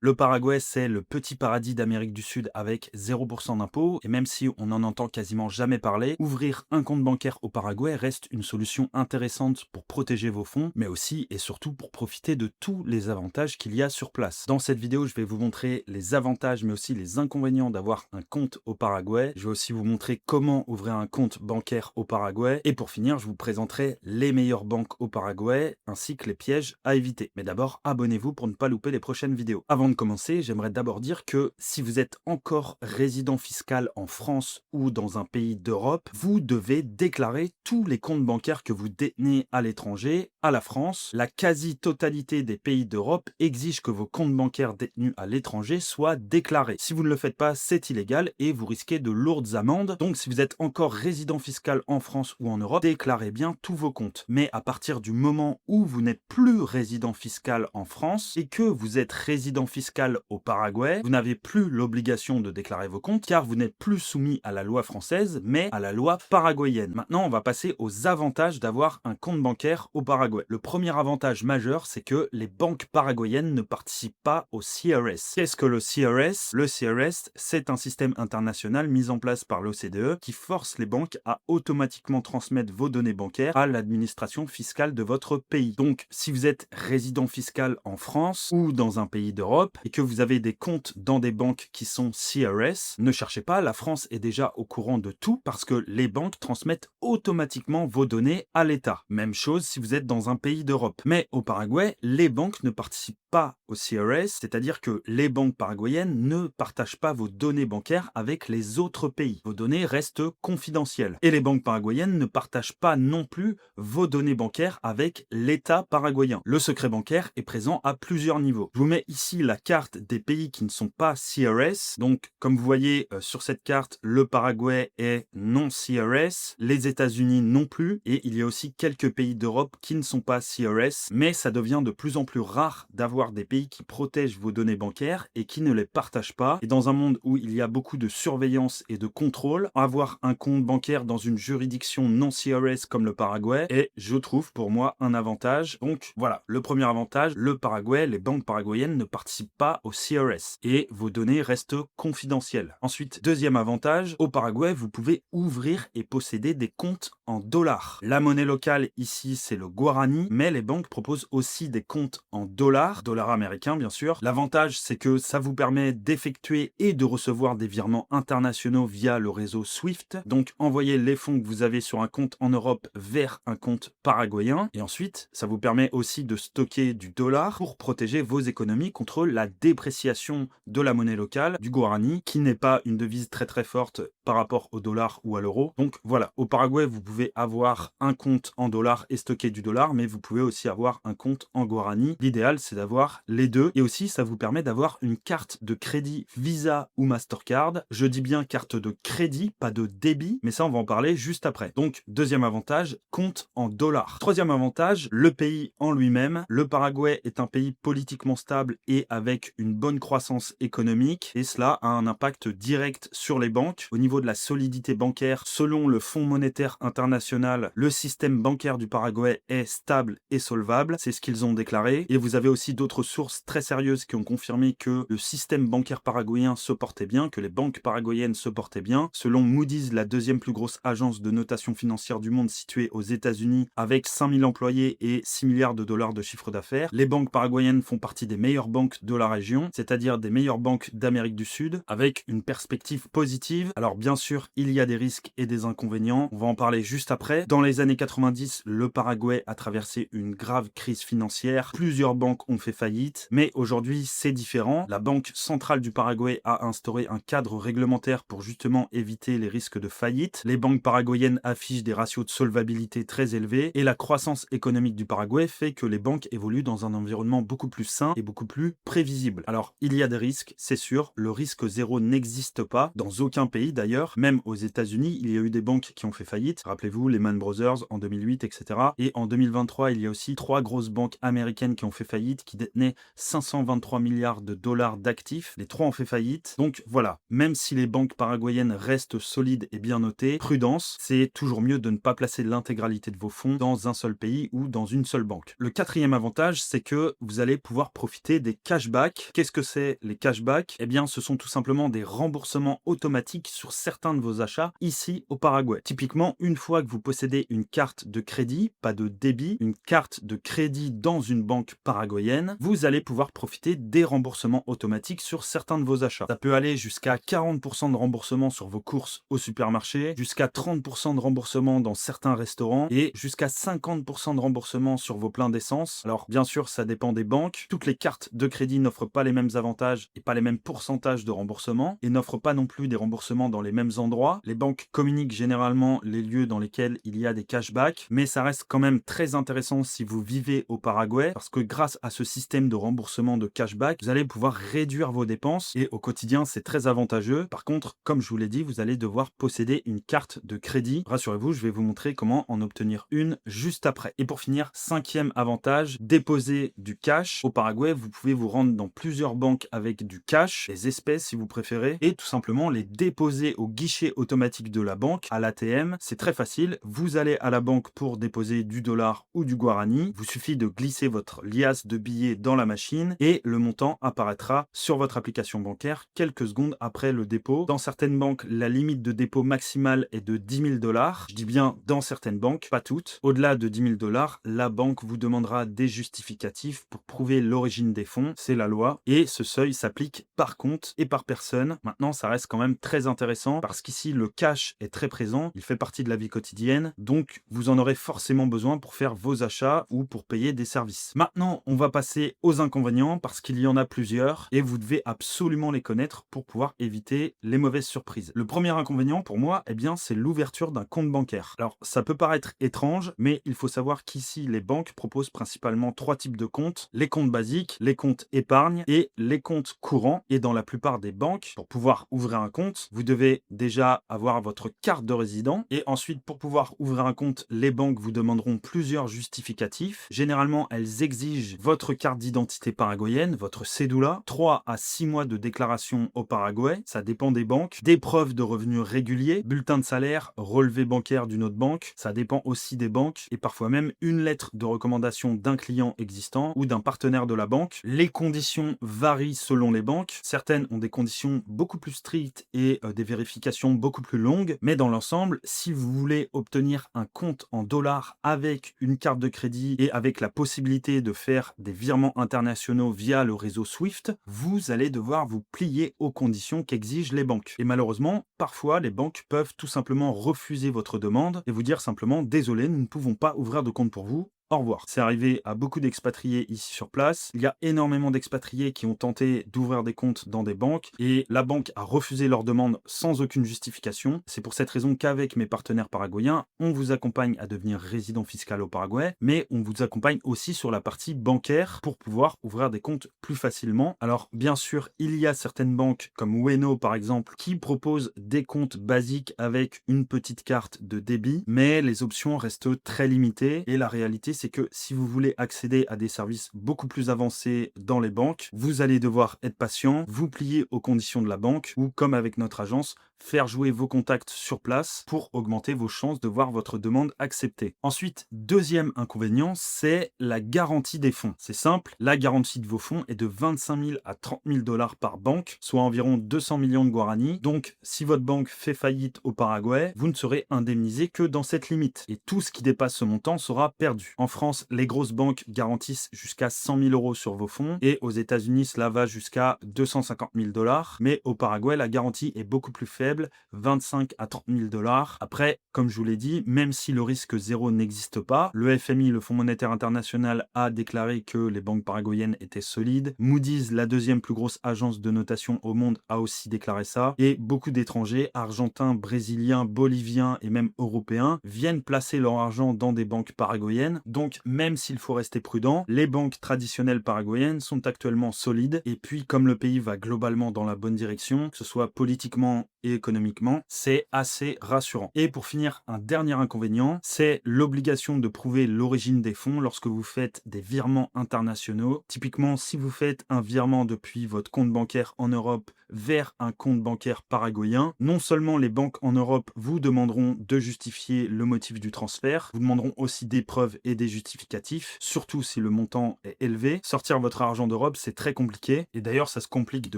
Le Paraguay, c'est le petit paradis d'Amérique du Sud avec 0% d'impôts, et même si on n'en entend quasiment jamais parler, ouvrir un compte bancaire au Paraguay reste une solution intéressante pour protéger vos fonds, mais aussi et surtout pour profiter de tous les avantages qu'il y a sur place. Dans cette vidéo, je vais vous montrer les avantages mais aussi les inconvénients d'avoir un compte au Paraguay. Je vais aussi vous montrer comment ouvrir un compte bancaire au Paraguay, et pour finir, je vous présenterai les meilleures banques au Paraguay ainsi que les pièges à éviter. Mais d'abord, abonnez-vous pour ne pas louper les prochaines vidéos. Avant de commencer, j'aimerais d'abord dire que si vous êtes encore résident fiscal en France ou dans un pays d'Europe, vous devez déclarer tous les comptes bancaires que vous détenez à l'étranger à la France. La quasi-totalité des pays d'Europe exige que vos comptes bancaires détenus à l'étranger soient déclarés. Si vous ne le faites pas, c'est illégal et vous risquez de lourdes amendes. Donc si vous êtes encore résident fiscal en France ou en Europe, déclarez bien tous vos comptes. Mais à partir du moment où vous n'êtes plus résident fiscal en France et que vous êtes résident fiscal au Paraguay, vous n'avez plus l'obligation de déclarer vos comptes car vous n'êtes plus soumis à la loi française mais à la loi paraguayenne. Maintenant, on va passer aux avantages d'avoir un compte bancaire au Paraguay. Le premier avantage majeur, c'est que les banques paraguayennes ne participent pas au CRS. Qu'est-ce que le CRS? Le CRS, c'est un système international mis en place par l'OCDE qui force les banques à automatiquement transmettre vos données bancaires à l'administration fiscale de votre pays. Donc, si vous êtes résident fiscal en France ou dans un pays d'Europe et que vous avez des comptes dans des banques qui sont CRS, ne cherchez pas, la France est déjà au courant de tout parce que les banques transmettent automatiquement vos données à l'État. Même chose si vous êtes dans un pays d'Europe. Mais au Paraguay, les banques ne participent pas au CRS, c'est-à-dire que les banques paraguayennes ne partagent pas vos données bancaires avec les autres pays. Vos données restent confidentielles. Et les banques paraguayennes ne partagent pas non plus vos données bancaires avec l'État paraguayen. Le secret bancaire est présent à plusieurs niveaux. Je vous mets ici la carte des pays qui ne sont pas CRS. Donc, comme vous voyez sur cette carte, le Paraguay est non CRS, les États-Unis non plus, et il y a aussi quelques pays d'Europe qui ne sont pas CRS, mais ça devient de plus en plus rare d'avoir des pays qui protègent vos données bancaires et qui ne les partagent pas. Et dans un monde où il y a beaucoup de surveillance et de contrôle, avoir un compte bancaire dans une juridiction non CRS comme le Paraguay est, je trouve, pour moi, un avantage. Donc voilà, le premier avantage, le Paraguay, les banques paraguayennes ne participent pas au CRS et vos données restent confidentielles. Ensuite, deuxième avantage, au Paraguay, vous pouvez ouvrir et posséder des comptes en dollars. La monnaie locale ici, c'est le guarani, mais les banques proposent aussi des comptes en dollars américains bien sûr. L'avantage, c'est que ça vous permet d'effectuer et de recevoir des virements internationaux via le réseau SWIFT. Donc, envoyer les fonds que vous avez sur un compte en Europe vers un compte paraguayen. Et ensuite, ça vous permet aussi de stocker du dollar pour protéger vos économies contre la dépréciation de la monnaie locale, du guarani, qui n'est pas une devise très forte par rapport au dollar ou à l'euro. Donc voilà, au Paraguay, vous pouvez avoir un compte en dollars et stocker du dollar, mais vous pouvez aussi avoir un compte en guarani. L'idéal, c'est d'avoir les deux. Et aussi, ça vous permet d'avoir une carte de crédit Visa ou Mastercard. Je dis bien carte de crédit, pas de débit, mais ça, on va en parler juste après. Donc, deuxième avantage, compte en dollars. Troisième avantage, le pays en lui-même. Le Paraguay est un pays politiquement stable et avec une bonne croissance économique. Et cela a un impact direct sur les banques. Au niveau de la solidité bancaire, selon le Fonds monétaire international, le système bancaire du Paraguay est stable et solvable. C'est ce qu'ils ont déclaré. Et vous avez aussi d'autres sources très sérieuses qui ont confirmé que le système bancaire paraguayen se portait bien, que les banques paraguayennes se portaient bien. Selon Moody's, la deuxième plus grosse agence de notation financière du monde située aux États-Unis, avec 5000 employés et 6 milliards de dollars de chiffre d'affaires, les banques paraguayennes font partie des meilleures banques de la région, c'est-à-dire des meilleures banques d'Amérique du Sud, avec une perspective positive. Alors bien sûr, il y a des risques et des inconvénients, on va en parler juste après. Dans les années 90, le Paraguay a traversé une grave crise financière, plusieurs banques ont fait faillite, mais aujourd'hui c'est différent. La Banque centrale du Paraguay a instauré un cadre réglementaire pour justement éviter les risques de faillite. Les banques paraguayennes affichent des ratios de solvabilité très élevés et la croissance économique du Paraguay fait que les banques évoluent dans un environnement beaucoup plus sain et beaucoup plus prévisible. Alors il y a des risques, c'est sûr, le risque zéro n'existe pas dans aucun pays d'ailleurs, même aux États-Unis, il y a eu des banques qui ont fait faillite. Rappelez-vous, Lehman Brothers en 2008, etc. Et en 2023, il y a aussi 3 grosses banques américaines qui ont fait faillite, qui détenait 523 milliards de dollars d'actifs. Les trois ont fait faillite. Donc voilà, même si les banques paraguayennes restent solides et bien notées, prudence, c'est toujours mieux de ne pas placer l'intégralité de vos fonds dans un seul pays ou dans une seule banque. Le quatrième avantage, c'est que vous allez pouvoir profiter des cashbacks. Qu'est-ce que c'est les cashbacks? Eh bien, ce sont tout simplement des remboursements automatiques sur certains de vos achats ici au Paraguay. Typiquement, une fois que vous possédez une carte de crédit, pas de débit, une carte de crédit dans une banque paraguayenne, vous allez pouvoir profiter des remboursements automatiques sur certains de vos achats. Ça peut aller jusqu'à 40% de remboursement sur vos courses au supermarché, jusqu'à 30% de remboursement dans certains restaurants et jusqu'à 50% de remboursement sur vos pleins d'essence. Alors bien sûr, ça dépend des banques. Toutes les cartes de crédit n'offrent pas les mêmes avantages et pas les mêmes pourcentages de remboursement et n'offrent pas non plus des remboursements dans les mêmes endroits. Les banques communiquent généralement les lieux dans lesquels il y a des cashbacks, mais ça reste quand même très intéressant si vous vivez au Paraguay parce que grâce à ce système de remboursement de cashback, vous allez pouvoir réduire vos dépenses et au quotidien, c'est très avantageux. Par contre, comme je vous l'ai dit, vous allez devoir posséder une carte de crédit. Rassurez-vous, je vais vous montrer comment en obtenir une juste après. Et pour finir, cinquième avantage, déposer du cash. Au Paraguay, vous pouvez vous rendre dans plusieurs banques avec du cash, des espèces si vous préférez, et tout simplement les déposer au guichet automatique de la banque, à l'ATM. C'est très facile. Vous allez à la banque pour déposer du dollar ou du guarani. Il vous suffit de glisser votre liasse de billets dans la machine et le montant apparaîtra sur votre application bancaire quelques secondes après le dépôt. Dans certaines banques, la limite de dépôt maximale est de 10 000 dollars. Je dis bien dans certaines banques, pas toutes. Au-delà de 10 000 dollars, la banque vous demandera des justificatifs pour prouver l'origine des fonds. C'est la loi. Et ce seuil s'applique par compte et par personne. Maintenant, ça reste quand même très intéressant parce qu'ici, le cash est très présent. Il fait partie de la vie quotidienne. Donc, vous en aurez forcément besoin pour faire vos achats ou pour payer des services. Maintenant, on va passer aux inconvénients parce qu'il y en a plusieurs et vous devez absolument les connaître pour pouvoir éviter les mauvaises surprises. Le premier inconvénient pour moi, eh bien, c'est l'ouverture d'un compte bancaire. Alors, ça peut paraître étrange, mais il faut savoir qu'ici, les banques proposent principalement trois types de comptes. Les comptes basiques, les comptes épargne et les comptes courants. Et dans la plupart des banques, pour pouvoir ouvrir un compte, vous devez déjà avoir votre carte de résident. Et ensuite, pour pouvoir ouvrir un compte, les banques vous demanderont plusieurs justificatifs. Généralement, elles exigent votre carte d'identité paraguayenne, votre cédula, 3 à 6 mois de déclaration au Paraguay, ça dépend des banques, des preuves de revenus réguliers, bulletin de salaire, relevé bancaire d'une autre banque, ça dépend aussi des banques, et parfois même une lettre de recommandation d'un client existant ou d'un partenaire de la banque. Les conditions varient selon les banques, certaines ont des conditions beaucoup plus strictes et des vérifications beaucoup plus longues, mais dans l'ensemble, si vous voulez obtenir un compte en dollars avec une carte de crédit et avec la possibilité de faire des virements internationaux via le réseau SWIFT, vous allez devoir vous plier aux conditions qu'exigent les banques. Et malheureusement, parfois, les banques peuvent tout simplement refuser votre demande et vous dire simplement: désolé, nous ne pouvons pas ouvrir de compte pour vous. Au revoir. C'est arrivé à beaucoup d'expatriés ici sur place. Il y a énormément d'expatriés qui ont tenté d'ouvrir des comptes dans des banques et la banque a refusé leur demande sans aucune justification. C'est pour cette raison qu'avec mes partenaires paraguayens, on vous accompagne à devenir résident fiscal au Paraguay, mais on vous accompagne aussi sur la partie bancaire pour pouvoir ouvrir des comptes plus facilement. Alors bien sûr, il y a certaines banques comme Ueno par exemple qui proposent des comptes basiques avec une petite carte de débit, mais les options restent très limitées et la réalité c'est que si vous voulez accéder à des services beaucoup plus avancés dans les banques, vous allez devoir être patient, vous plier aux conditions de la banque ou, comme avec notre agence, faire jouer vos contacts sur place pour augmenter vos chances de voir votre demande acceptée. Ensuite, deuxième inconvénient, c'est la garantie des fonds. C'est simple, la garantie de vos fonds est de 25 000 à 30 000 dollars par banque, soit environ 200 millions de guarani. Donc, si votre banque fait faillite au Paraguay, vous ne serez indemnisé que dans cette limite. Et tout ce qui dépasse ce montant sera perdu. En France, les grosses banques garantissent jusqu'à 100 000 euros sur vos fonds et aux États-Unis, cela va jusqu'à 250 000 dollars. Mais au Paraguay, la garantie est beaucoup plus faible, 25 à 30 000 dollars. Après, comme je vous l'ai dit, même si le risque zéro n'existe pas, le FMI, le Fonds monétaire international, a déclaré que les banques paraguayennes étaient solides. Moody's, la deuxième plus grosse agence de notation au monde, a aussi déclaré ça. Et beaucoup d'étrangers, argentins, brésiliens, boliviens et même européens, viennent placer leur argent dans des banques paraguayennes. Donc, même s'il faut rester prudent, les banques traditionnelles paraguayennes sont actuellement solides. Et puis, comme le pays va globalement dans la bonne direction, que ce soit politiquement et économiquement, c'est assez rassurant. Et pour finir, un dernier inconvénient, c'est l'obligation de prouver l'origine des fonds lorsque vous faites des virements internationaux. Typiquement, si vous faites un virement depuis votre compte bancaire en Europe vers un compte bancaire paraguayen, non seulement les banques en Europe vous demanderont de justifier le motif du transfert, vous demanderont aussi des preuves et des justificatifs, surtout si le montant est élevé. Sortir votre argent d'Europe, c'est très compliqué, et d'ailleurs ça se complique de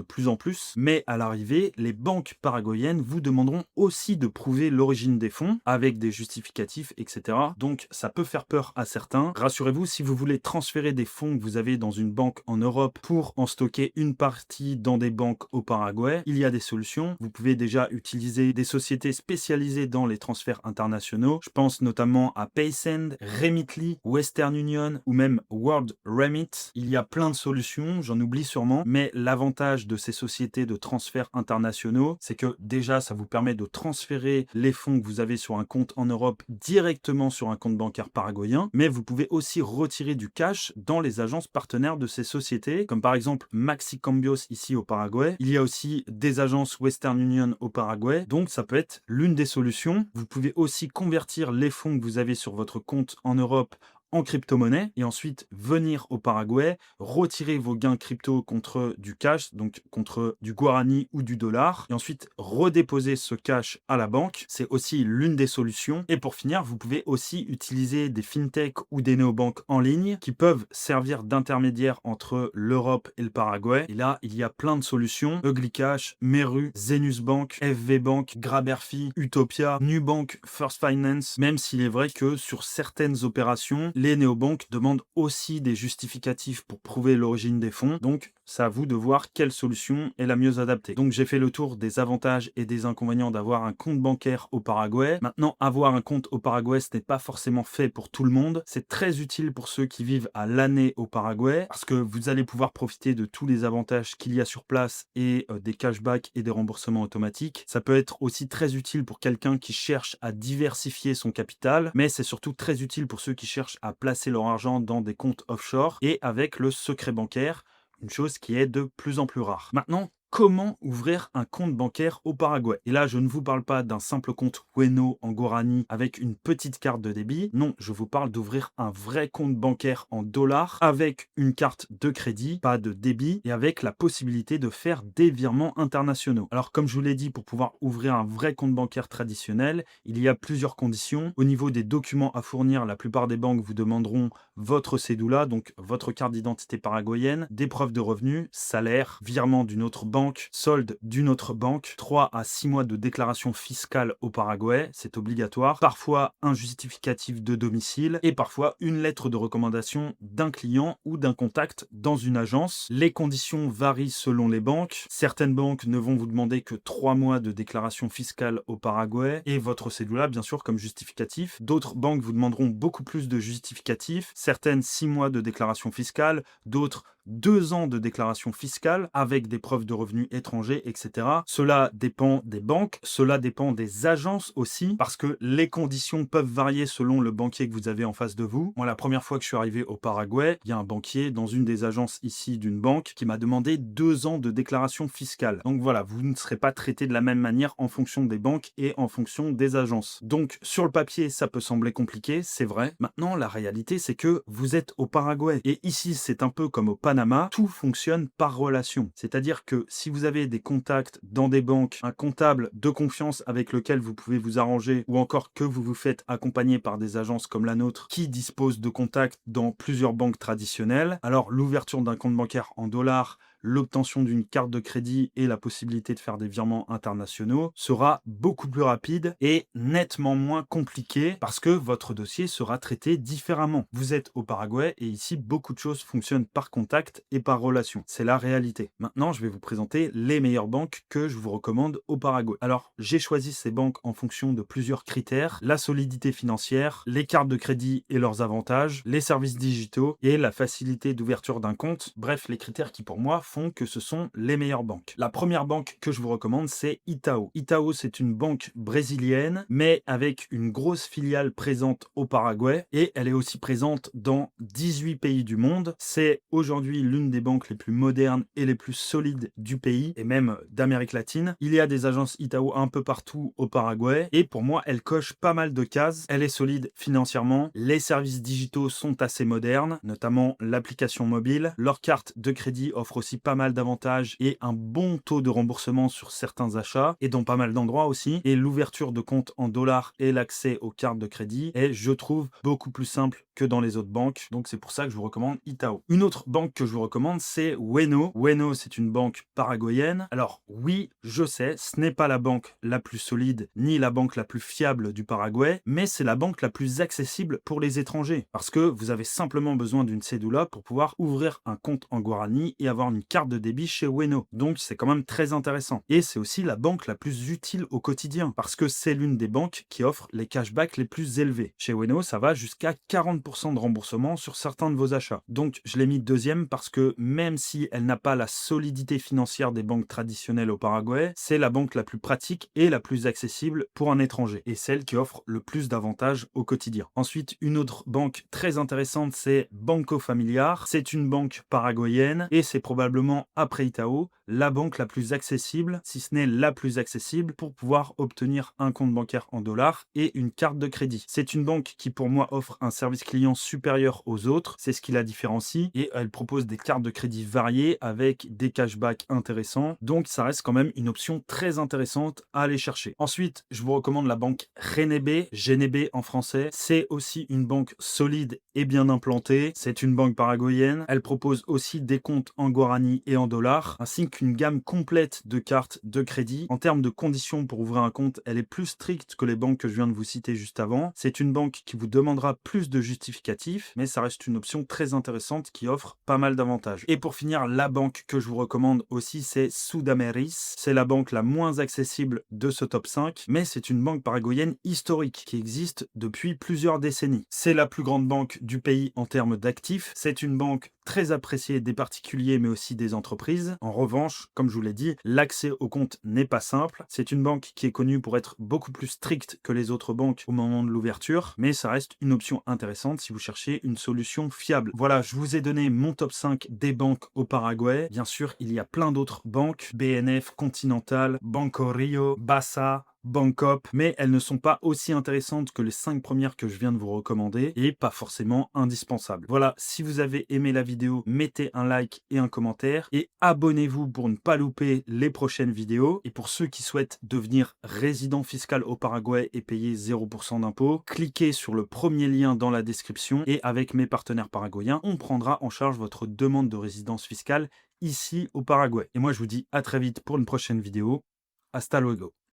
plus en plus, mais à l'arrivée, les banques paraguayennes vous demanderont aussi de prouver l'origine des fonds, avec des justificatifs, etc. Donc ça peut faire peur à certains. Rassurez-vous, si vous voulez transférer des fonds que vous avez dans une banque en Europe pour en stocker une partie dans des banques au Paraguay, il y a des solutions. Vous pouvez déjà utiliser des sociétés spécialisées dans les transferts internationaux. Je pense notamment à Paysend, Remitly, Western Union ou même World Remit. Il y a plein de solutions, j'en oublie sûrement, mais l'avantage de ces sociétés de transferts internationaux, c'est que déjà ça vous permet de transférer les fonds que vous avez sur un compte en Europe directement sur un compte bancaire paraguayen, mais vous pouvez aussi retirer du cash dans les agences partenaires de ces sociétés, comme par exemple Maxi Cambios ici au Paraguay. Il y a aussi des agences Western Union au Paraguay, donc ça peut être l'une des solutions. Vous pouvez aussi convertir les fonds que vous avez sur votre compte en Europe en crypto-monnaie et ensuite venir au Paraguay, retirer vos gains crypto contre du cash, donc contre du guarani ou du dollar, et ensuite redéposer ce cash à la banque. C'est aussi l'une des solutions. Et pour finir, vous pouvez aussi utiliser des fintech ou des néobanques en ligne qui peuvent servir d'intermédiaire entre l'Europe et le Paraguay. Et là, il y a plein de solutions. Uglycash, Meru, Zenus Bank, FV Bank, Graberfi, Utopia, Nubank, First Finance, même s'il est vrai que sur certaines opérations, les néobanques demandent aussi des justificatifs pour prouver l'origine des fonds. Donc, c'est à vous de voir quelle solution est la mieux adaptée. Donc, j'ai fait le tour des avantages et des inconvénients d'avoir un compte bancaire au Paraguay. Maintenant, avoir un compte au Paraguay, ce n'est pas forcément fait pour tout le monde. C'est très utile pour ceux qui vivent à l'année au Paraguay parce que vous allez pouvoir profiter de tous les avantages qu'il y a sur place et des cashbacks et des remboursements automatiques. Ça peut être aussi très utile pour quelqu'un qui cherche à diversifier son capital, mais c'est surtout très utile pour ceux qui cherchent à placer leur argent dans des comptes offshore et avec le secret bancaire, une chose qui est de plus en plus rare. Maintenant, comment ouvrir un compte bancaire au Paraguay? Et là, je ne vous parle pas d'un simple compte Ueno en Guarani avec une petite carte de débit. Non, je vous parle d'ouvrir un vrai compte bancaire en dollars avec une carte de crédit, pas de débit, et avec la possibilité de faire des virements internationaux. Alors, comme je vous l'ai dit, pour pouvoir ouvrir un vrai compte bancaire traditionnel, il y a plusieurs conditions. Au niveau des documents à fournir, la plupart des banques vous demanderont votre cédula, donc votre carte d'identité paraguayenne, des preuves de revenus, salaire, virement d'une autre banque, solde d'une autre banque, 3 à 6 mois de déclaration fiscale au Paraguay, c'est obligatoire, parfois un justificatif de domicile et parfois une lettre de recommandation d'un client ou d'un contact dans une agence. Les conditions varient selon les banques. Certaines banques ne vont vous demander que 3 mois de déclaration fiscale au Paraguay et votre cédula, bien sûr, comme justificatif. D'autres banques vous demanderont beaucoup plus de justificatifs, certaines 6 mois de déclaration fiscale, d'autres 2 ans de déclaration fiscale avec des preuves de revenus étrangers, etc. Cela dépend des banques, cela dépend des agences aussi, parce que les conditions peuvent varier selon le banquier que vous avez en face de vous. Moi, la première fois que je suis arrivé au Paraguay, il y a un banquier dans une des agences ici d'une banque qui m'a demandé 2 ans de déclaration fiscale. Donc voilà, vous ne serez pas traité de la même manière en fonction des banques et en fonction des agences. Donc sur le papier, ça peut sembler compliqué, c'est vrai. Maintenant, la réalité, c'est que vous êtes au Paraguay. Et ici, c'est un peu comme au Panama, tout fonctionne par relation. C'est-à-dire que si vous avez des contacts dans des banques, un comptable de confiance avec lequel vous pouvez vous arranger, ou encore que vous vous faites accompagner par des agences comme la nôtre qui disposent de contacts dans plusieurs banques traditionnelles, alors l'ouverture d'un compte bancaire en dollars, l'obtention d'une carte de crédit et la possibilité de faire des virements internationaux sera beaucoup plus rapide et nettement moins compliqué parce que votre dossier sera traité différemment. Vous êtes au Paraguay et ici, beaucoup de choses fonctionnent par contact et par relation. C'est la réalité. Maintenant, je vais vous présenter les meilleures banques que je vous recommande au Paraguay. Alors, j'ai choisi ces banques en fonction de plusieurs critères: la solidité financière, les cartes de crédit et leurs avantages, les services digitaux et la facilité d'ouverture d'un compte. Bref, les critères qui pour moi font que ce sont les meilleures banques. La première banque que je vous recommande, c'est Itaú. Itaú, c'est une banque brésilienne, mais avec une grosse filiale présente au Paraguay et elle est aussi présente dans 18 pays du monde. C'est aujourd'hui l'une des banques les plus modernes et les plus solides du pays et même d'Amérique latine. Il y a des agences Itaú un peu partout au Paraguay et pour moi, elle coche pas mal de cases. Elle est solide financièrement. Les services digitaux sont assez modernes, notamment l'application mobile. Leur carte de crédit offre aussi pas mal d'avantages et un bon taux de remboursement sur certains achats et dans pas mal d'endroits aussi. Et l'ouverture de comptes en dollars et l'accès aux cartes de crédit est, je trouve, beaucoup plus simple que dans les autres banques. Donc c'est pour ça que je vous recommande Itaú. Une autre banque que je vous recommande, c'est Ueno. Ueno, c'est une banque paraguayenne. Alors oui, je sais, ce n'est pas la banque la plus solide ni la banque la plus fiable du Paraguay, mais c'est la banque la plus accessible pour les étrangers parce que vous avez simplement besoin d'une cédula pour pouvoir ouvrir un compte en Guarani et avoir une carte de débit chez Ueno. Donc c'est quand même très intéressant. Et c'est aussi la banque la plus utile au quotidien parce que c'est l'une des banques qui offre les cashbacks les plus élevés. Chez Ueno, ça va jusqu'à 40% de remboursement sur certains de vos achats. Donc je l'ai mis deuxième parce que même si elle n'a pas la solidité financière des banques traditionnelles au Paraguay, c'est la banque la plus pratique et la plus accessible pour un étranger et celle qui offre le plus d'avantages au quotidien. Ensuite, une autre banque très intéressante, c'est Banco Familiar. C'est une banque paraguayenne et c'est probablement, après Itaú, la banque la plus accessible, si ce n'est la plus accessible, pour pouvoir obtenir un compte bancaire en dollars et une carte de crédit. C'est une banque qui, pour moi, offre un service client supérieur aux autres. C'est ce qui la différencie et elle propose des cartes de crédit variées avec des cashbacks intéressants. Donc, ça reste quand même une option très intéressante à aller chercher. Ensuite, je vous recommande la banque Renebe, Genebe en français. C'est aussi une banque solide et bien implantée. C'est une banque paraguayenne. Elle propose aussi des comptes en guarani et en dollars, ainsi qu'une gamme complète de cartes de crédit. En termes de conditions pour ouvrir un compte, elle est plus stricte que les banques que je viens de vous citer juste avant. C'est une banque qui vous demandera plus de justificatifs, mais ça reste une option très intéressante qui offre pas mal d'avantages. Et pour finir, la banque que je vous recommande aussi, c'est Sudameris. C'est la banque la moins accessible de ce top 5, mais c'est une banque paraguayenne historique qui existe depuis plusieurs décennies. C'est la plus grande banque du pays en termes d'actifs. C'est une banque très appréciée des particuliers mais aussi des entreprises. En revanche, comme je vous l'ai dit, l'accès au compte n'est pas simple. C'est une banque qui est connue pour être beaucoup plus stricte que les autres banques au moment de l'ouverture, mais ça reste une option intéressante si vous cherchez une solution fiable. Voilà, je vous ai donné mon top 5 des banques au Paraguay. Bien sûr, il y a plein d'autres banques, BNF, Continental, Banco Rio, Basa, Bancop, mais elles ne sont pas aussi intéressantes que les 5 premières que je viens de vous recommander et pas forcément indispensables. Voilà, si vous avez aimé la vidéo, mettez un like et un commentaire et abonnez-vous pour ne pas louper les prochaines vidéos. Et pour ceux qui souhaitent devenir résident fiscal au Paraguay et payer 0% d'impôt, cliquez sur le premier lien dans la description et avec mes partenaires paraguayens, on prendra en charge votre demande de résidence fiscale ici au Paraguay. Et moi je vous dis à très vite pour une prochaine vidéo. Hasta luego.